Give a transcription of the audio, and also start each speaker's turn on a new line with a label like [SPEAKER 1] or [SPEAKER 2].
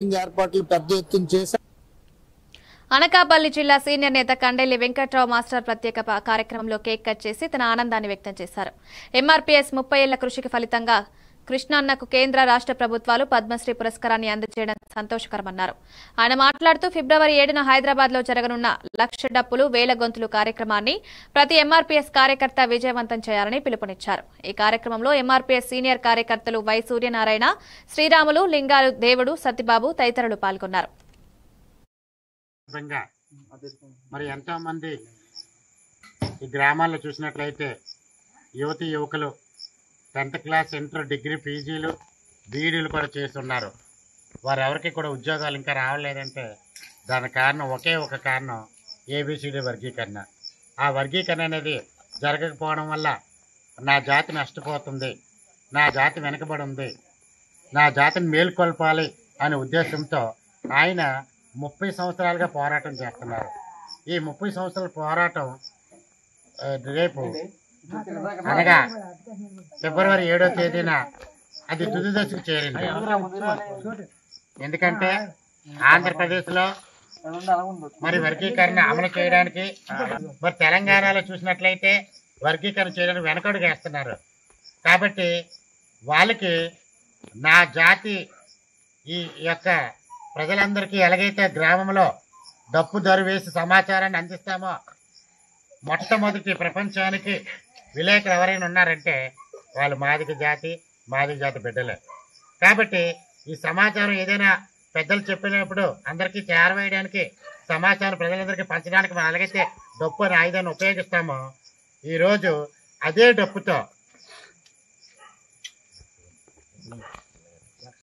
[SPEAKER 1] ఏర్పాట్లు పెద్ద ఎత్తున చేశారు.
[SPEAKER 2] అనకాపల్లి జిల్లా సీనియర్ నేత కండెల్లి వెంకట్రావు మాస్టర్ ప్రత్యేక కార్యక్రమంలో కేక్ కట్ చేసి తన ఆనందాన్ని వ్యక్తం చేశారు. ఎంఆర్పీఎస్ 30 ఏళ్ల కృషికి ఫలితంగా కృష్ణన్నకు కేంద్ర రాష్ట్ర ప్రభుత్వాలు పద్మశ్రీ పురస్కారాన్ని అందజేయడం సంతోషకరమన్నారు. ఆయన మాట్లాడుతూ ఫిబ్రవరి 7న హైదరాబాద్ లో జరగనున్న లక్ష డప్పులు వేల గొంతులు కార్యక్రమాన్ని ప్రతి ఎంఆర్పీఎస్ కార్యకర్త విజయవంతం చేయాలని పిలుపునిచ్చారు. ఈ కార్యక్రమంలో ఎంఆర్పీఎస్ సీనియర్ కార్యకర్తలు వై సూర్యనారాయణ, శ్రీరాములు, లింగాలు, దేవుడు, సత్యబాబు తదితరులు పాల్గొన్నారు.
[SPEAKER 3] మరి ఎంతో మంది ఈ గ్రామాల్లో చూసినట్లయితే యువతి యువకులు 10th క్లాస్, ఇంటర్, డిగ్రీ, పీజీలు, బీఈడీలు కూడా చేస్తున్నారు. వారెవరికి కూడా ఉద్యోగాలు ఇంకా రావలేదంటే దానికి కారణం ఒకే ఒక కారణం ఏబిసిడి వర్గీకరణ. ఆ వర్గీకరణ అనేది జరగకపోవడం వల్ల నా జాతి నష్టపోతుంది, నా జాతి వెనకబడి ఉంది, నా జాతిని మేల్కొల్పాలి అనే ఉద్దేశంతో ఆయన 30 సంవత్సరాలుగా పోరాటం చేస్తున్నారు. ఈ 30 సంవత్సరాల పోరాటం రేపు అనగా ఫిబ్రవరి 7వ తేదీన అది తుది దశకు చేరింది. ఎందుకంటే ఆంధ్రప్రదేశ్లో మరి వర్గీకరణ అమలు చేయడానికి, మరి తెలంగాణలో చూసినట్లయితే వర్గీకరణ చేయడానికి వెనకడుగు వేస్తున్నారు. కాబట్టి వాళ్ళకి నా జాతి ఈ యొక్క ప్రజలందరికీ ఎలాగైతే గ్రామంలో డప్పు దరు వేసి సమాచారాన్ని అందిస్తామో, మొట్టమొదటి ప్రపంచానికి విలేకరు ఎవరైనా ఉన్నారంటే వాళ్ళు మాదిగ జాతి బిడ్డలే. కాబట్టి ఈ సమాచారం ఏదైనా పెద్దలు చెప్పినప్పుడు అందరికీ చేరవేయడానికి, సమాచారం ప్రజలందరికీ పంచడానికి మనం ఎలాగైతే డప్పు అనే ఆయుధాన్ని ఉపయోగిస్తామో, ఈరోజు అదే డప్పుతో